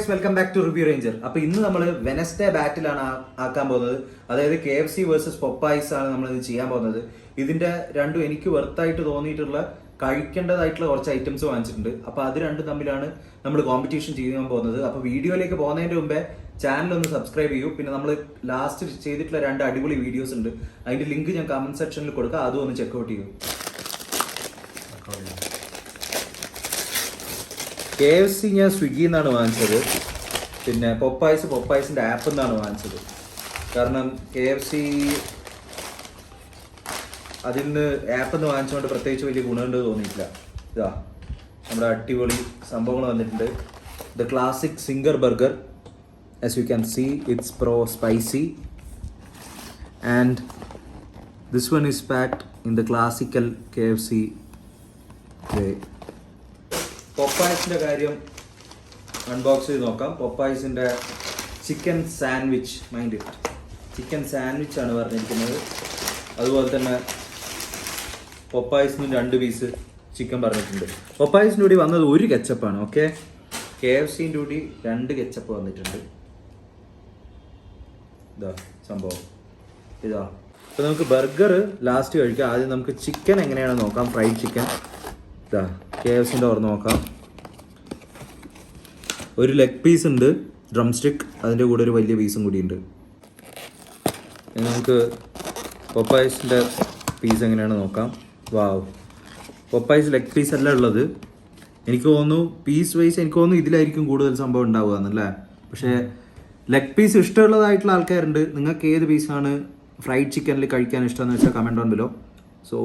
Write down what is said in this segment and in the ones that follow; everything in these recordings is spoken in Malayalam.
Guys, welcome back to Review Ranger. അപ്പൊ ഇന്ന് നമ്മൾ വെനസ്ഡേ ബാറ്റിലാണ് ആക്കാൻ പോകുന്നത്. അതായത് KFC വേഴ്സസ് പൊപ്പായ്സ് ആണ് നമ്മൾ ഇത് ചെയ്യാൻ പോകുന്നത്. ഇതിന്റെ രണ്ടും എനിക്ക് വെർത്തായിട്ട് തോന്നിയിട്ടുള്ള കഴിക്കേണ്ടതായിട്ടുള്ള കുറച്ച് ഐറ്റംസ് വാങ്ങിച്ചിട്ടുണ്ട്. അപ്പൊ അത് രണ്ടും തമ്മിലാണ് നമ്മൾ കോമ്പറ്റീഷൻ ചെയ്യാൻ പോകുന്നത്. അപ്പൊ വീഡിയോയിലേക്ക് പോകുന്നതിന് മുമ്പേ ചാനൽ ഒന്ന് സബ്സ്ക്രൈബ് ചെയ്യൂ. പിന്നെ നമ്മൾ ലാസ്റ്റ് ചെയ്തിട്ടുള്ള രണ്ട് അടിപൊളി വീഡിയോസ് ഉണ്ട്, അതിന്റെ ലിങ്ക് ഞാൻ കമന്റ് സെക്ഷനിൽ കൊടുക്കാം, അതും ഒന്ന് ചെക്കൗട്ട് ചെയ്യൂ. KFC ഞാൻ സ്വിഗ്ഗിയിൽ നിന്നാണ് വാങ്ങിച്ചത്. പിന്നെ പൊപ്പായ്സിൻ്റെ ആപ്പിൽ നിന്നാണ് വാങ്ങിച്ചത്. കാരണം KFC അതിൽ നിന്ന് ആപ്പിൽ നിന്ന് വാങ്ങിച്ചുകൊണ്ട് പ്രത്യേകിച്ച് വലിയ ഗുണമുണ്ട് തോന്നിയിട്ടില്ല. ഇതാ നമ്മുടെ അടിപൊളി സംഭവങ്ങൾ വന്നിട്ടുണ്ട്. The classic zinger burger, as you can see it's pro spicy and this one is packed in the classical KFC way. പൊപ്പായ്സിൻ്റെ കാര്യം അൺബോക്സ് ചെയ്ത് നോക്കാം. പൊപ്പായ്സിൻ്റെ chicken sandwich, mind it, chicken sandwich ആണ് പറഞ്ഞിരിക്കുന്നത്. അതുപോലെ തന്നെ പൊപ്പായ്സിന് 2 പീസ് ചിക്കൻ പറഞ്ഞിട്ടുണ്ട്. പൊപ്പായ്സിൻ്റെ കൂടി വന്നത് ഒരു കെച്ചപ്പാണ്. ഓക്കെ, KFCൻ്റെ കൂടി 2 കെച്ചപ്പ് വന്നിട്ടുണ്ട്. ഇതാ സംഭവം ഇതാ. അപ്പോൾ നമുക്ക് ബർഗർ ലാസ്റ്റ് കഴിക്കാം. ആദ്യം നമുക്ക് ചിക്കൻ എങ്ങനെയാണെന്ന് നോക്കാം. ഫ്രൈഡ് ചിക്കൻ ഇതാ KFCൻ്റെ ഓർന്ന് നോക്കാം. ഒരു ലെഗ് പീസ് ഉണ്ട്, ഡ്രം സ്റ്റിക്ക്, അതിൻ്റെ കൂടെ ഒരു വലിയ പീസും കൂടി ഉണ്ട്. നമുക്ക് പൊപ്പായ്സിൻ്റെ പീസ് എങ്ങനെയാണ് നോക്കാം. വാവ്, പൊപ്പായ്സ് ലെഗ് പീസ് അല്ല ഉള്ളത്. എനിക്ക് തോന്നുന്നു പീസ് വൈസ് എനിക്ക് തോന്നുന്നു ഇതിലായിരിക്കും കൂടുതൽ സംഭവം ഉണ്ടാവുക എന്നല്ലേ. പക്ഷേ ലെഗ് പീസ് ഇഷ്ടമുള്ളതായിട്ടുള്ള ആൾക്കാരുണ്ട്. നിങ്ങൾക്ക് ഏത് പീസാണ് ഫ്രൈഡ് ചിക്കനിൽ കഴിക്കാൻ ഇഷ്ടമെന്ന് വെച്ചാൽ comment on below. So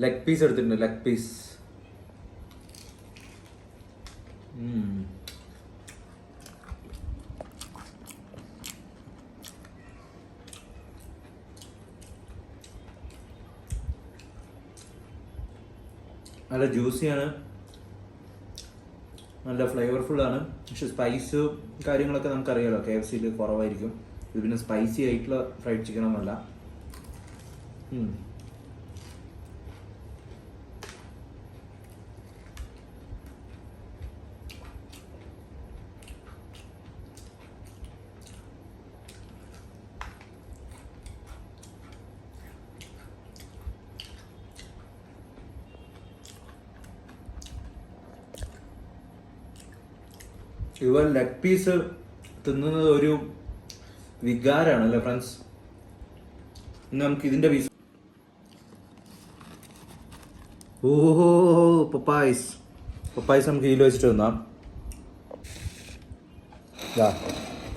leg piece എടുത്തിട്ടുണ്ട്. ലെഗ് പീസ് നല്ല ജ്യൂസിയാണ്, നല്ല ഫ്ലേവർഫുൾ ആണ്. പക്ഷെ സ്പൈസ് കാര്യങ്ങളൊക്കെ നമുക്കറിയാലോ KFCയിൽ കുറവായിരിക്കും. ഇത് പിന്നെ സ്പൈസി ആയിട്ടുള്ള ഫ്രൈഡ് ചിക്കനൊന്നുമല്ല. ഇവർ ലെഗ് പീസ് തിന്നുന്നത് ഒരു വികാരമാണ് അല്ലേ ഫ്രണ്ട്സ്. നമുക്ക് ഇതിന്റെ പീസ്, ഓഹോ പൊപ്പായ്സ് നമുക്ക് ഇതിൽ വെച്ചിട്ട് തിന്നാം.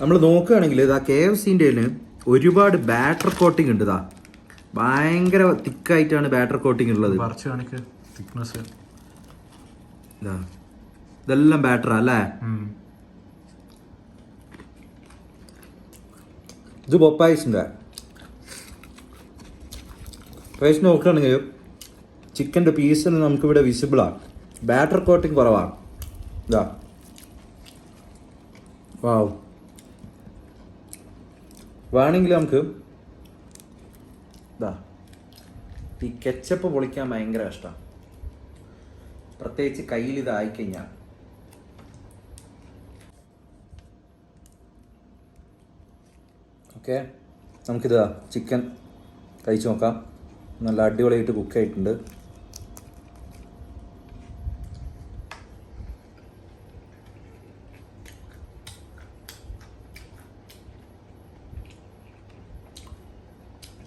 നമ്മൾ നോക്കുകയാണെങ്കിൽ ഇതാ KFCൻ്റെ ഒരുപാട് ബാറ്റർ കോട്ടിങ് ഉണ്ട്. ഇതാ ഭയങ്കര തിക്കായിട്ടാണ് ബാറ്റർ കോട്ടിങ് ഉള്ളത്. ഇതെല്ലാം ബാറ്ററാ അല്ലേ. ഇത് പൊപ്പായ്സിൻ്റെ പൈസ നോക്കുകയാണെങ്കിൽ ചിക്കൻ്റെ പീസിന് നമുക്കിവിടെ വിസിബിളാണ്. ബാറ്റർ കോട്ടിങ് കുറവാണ്. ഇതാ വാവ്, വേണമെങ്കിൽ നമുക്ക് ഇതാ ഈ കെച്ചപ്പ് പൊളിക്കാൻ ഭയങ്കര ഇഷ്ടമാണ്, പ്രത്യേകിച്ച് കയ്യിൽ ഇതായിക്കഴിഞ്ഞാൽ. ഓക്കെ, നമുക്കിതാ ചിക്കൻ കഴിച്ച് നോക്കാം. നല്ല അടിപൊളിയായിട്ട് കുക്ക് ആയിട്ടുണ്ട്.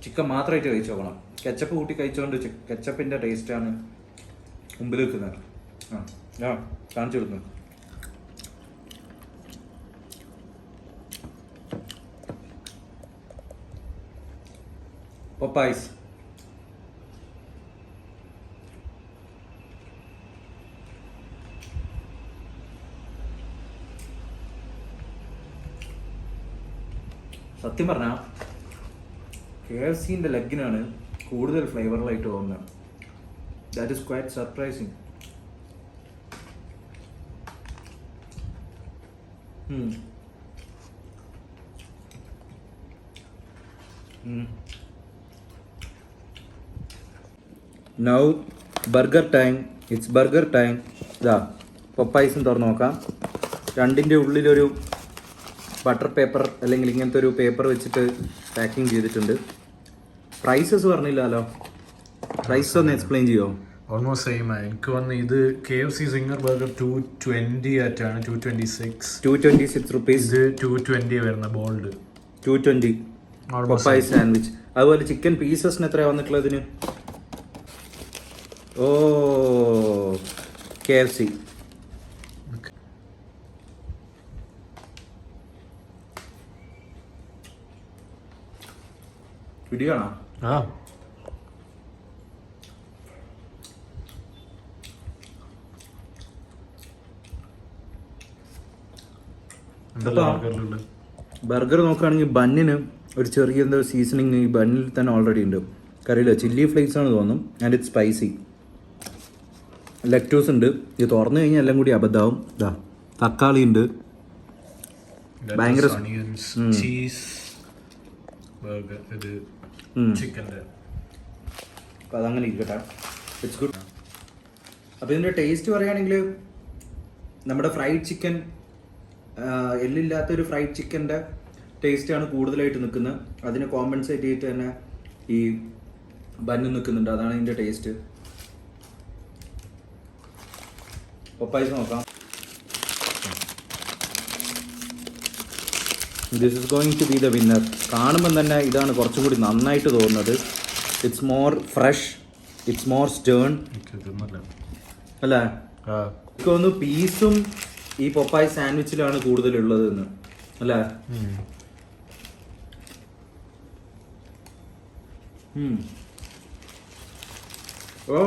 ചിക്കൻ മാത്രമായിട്ട് കഴിച്ച് നോക്കണം. കെച്ചപ്പ് കൂട്ടി കഴിച്ചുകൊണ്ട് കെച്ചപ്പിൻ്റെ ടേസ്റ്റാണ് മുമ്പിൽ വെക്കുന്നത്. കാണിച്ചു കൊടുക്കുന്നു. പൊപ്പായ്സ് സത്യം പറഞ്ഞാൽ KFCൻ്റെ ലെഗിനാണ് കൂടുതൽ ഫ്ലേവറിലായിട്ട് തോന്നുന്നത്. That is quite surprising. Now burger time. It's burger time. ഇതാ പൊപ്പായ്സും തുറന്ന് നോക്കാം. രണ്ടിൻ്റെ ഉള്ളിലൊരു ബട്ടർ പേപ്പർ അല്ലെങ്കിൽ ഇങ്ങനത്തെ ഒരു പേപ്പർ വെച്ചിട്ട് പാക്കിങ് ചെയ്തിട്ടുണ്ട്. പ്രൈസസ് പറഞ്ഞില്ലല്ലോ, പ്രൈസ് ഒന്ന് എക്സ്പ്ലെയിൻ ചെയ്യുമോ? ഓൾമോസ്റ്റ് സെയിം ആണ്. എനിക്ക് വന്ന് ഇത് KFC സിംഗർ ബർഗർ 220 ആയിട്ടാണ്, 226 റുപ്പീസ്. ഇത് 220 വരുന്ന ബോൾഡ് 220 പപ്പായ സാൻഡ്വിച്ച്. അതുപോലെ ചിക്കൻ പീസസിന് എത്രയാണ് വന്നിട്ടുള്ളതിന്? ഓ KFC. പിടിയാണോ? ആ ബർഗർ നോക്കുകയാണെങ്കിൽ ബണ്ണിന് ഒരു ചെറിയ എന്തോ സീസണിങ് ഈ ബണ്ണിൽ തന്നെ ഓൾറെഡി ഉണ്ട്. കറിയില്ല, ചില്ലി ഫ്ലേക്സ് ആണ് തോന്നും. And it spicy. ലെറ്റൂസ് ഉണ്ട്. ഇത് തുറന്നു കഴിഞ്ഞാൽ എല്ലാം കൂടി അബദ്ധമാവും. ഇതാ തക്കാളി ഉണ്ട്, ഭയങ്കര ചീസ് ബർഗർ. ഇത് ചിക്കൻ്റെ. അപ്പോൾ അതങ്ങനെ ഇരിക്കട്ടെ. It's good. അപ്പോൾ ഇതിൻ്റെ ടേസ്റ്റ് പറയുകയാണെങ്കിൽ നമ്മുടെ ഫ്രൈഡ് ചിക്കൻ, എല്ലില്ലാത്തൊരു ഫ്രൈഡ് ചിക്കൻ്റെ ടേസ്റ്റാണ് കൂടുതലായിട്ട് നിൽക്കുന്നത്. അതിനെ കോമ്പൻസേറ്റ് ചെയ്തിട്ട് തന്നെ ഈ ബന്ന് നിൽക്കുന്നുണ്ട്. അതാണ് ഇതിൻ്റെ ടേസ്റ്റ്. പപ്പായ്സ് നോക്കാം. This is going to be the winner. കാണുമ്പം തന്നെ ഇതാണ് കുറച്ചും കൂടി നന്നായിട്ട് തോന്നുന്നത്. It's more fresh, it's more stern അല്ലേ? എനിക്ക് തോന്നുന്നു പീസും ഈ പൊപ്പായ സാൻഡ്വിച്ചിലാണ് കൂടുതലുള്ളത് എന്ന് അല്ലേ? ഓ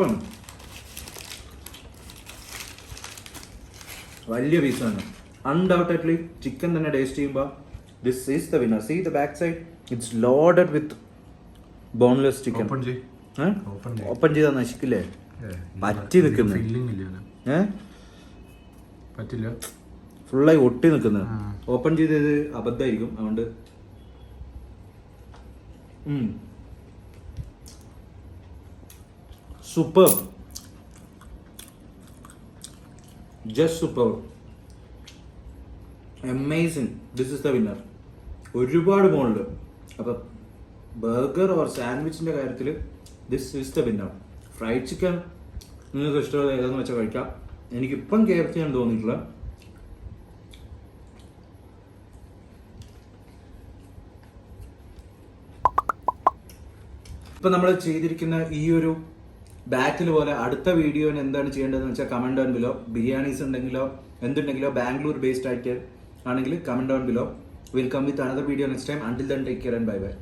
വലിയ പീസാണ്. അൺഡൗട്ടഡ്ലി ചിക്കൻ തന്നെ ടേസ്റ്റ് ചെയ്യുമ്പോൾ this is the winner. See the back side, it's loaded with boneless chicken. Open ചെയ്താൽ നശിക്കില്ലേ? പറ്റി നിൽക്കുന്നത് പറ്റില്ല, ഫുള്ളായി ഒട്ടി നിൽക്കുന്നത്. ഓപ്പൺ ചെയ്തത് അബദ്ധമായിരിക്കും. അതുകൊണ്ട് super, just super, amazing. This is the winner. ഒരുപാട് മോളുണ്ട്. അപ്പം ബർഗർ ഓർ സാൻഡ്വിച്ചിൻ്റെ കാര്യത്തിൽ this is the winner. Fried chicken നിങ്ങൾക്ക് ഇഷ്ടമുള്ള ഏതാണെന്ന് വെച്ചാൽ കഴിക്കാം. എനിക്കിപ്പം KFC ആണ് തോന്നിയിട്ടുള്ള. ഇപ്പം നമ്മൾ ചെയ്തിരിക്കുന്ന ഈ ഒരു ബാറ്റിൽ പോലെ അടുത്ത വീഡിയോന് എന്താണ് ചെയ്യേണ്ടതെന്ന് വെച്ചാൽ കമന്റ് ഡൗൺ ബിലോ. ബിരിയാണീസ് ഉണ്ടെങ്കിലോ എന്തുണ്ടെങ്കിലോ ബാംഗ്ലൂർ ബേസ്ഡ് ആയിട്ട് ആണെങ്കിൽ comment down below. Will come with another video next time. Until then take care and bye by.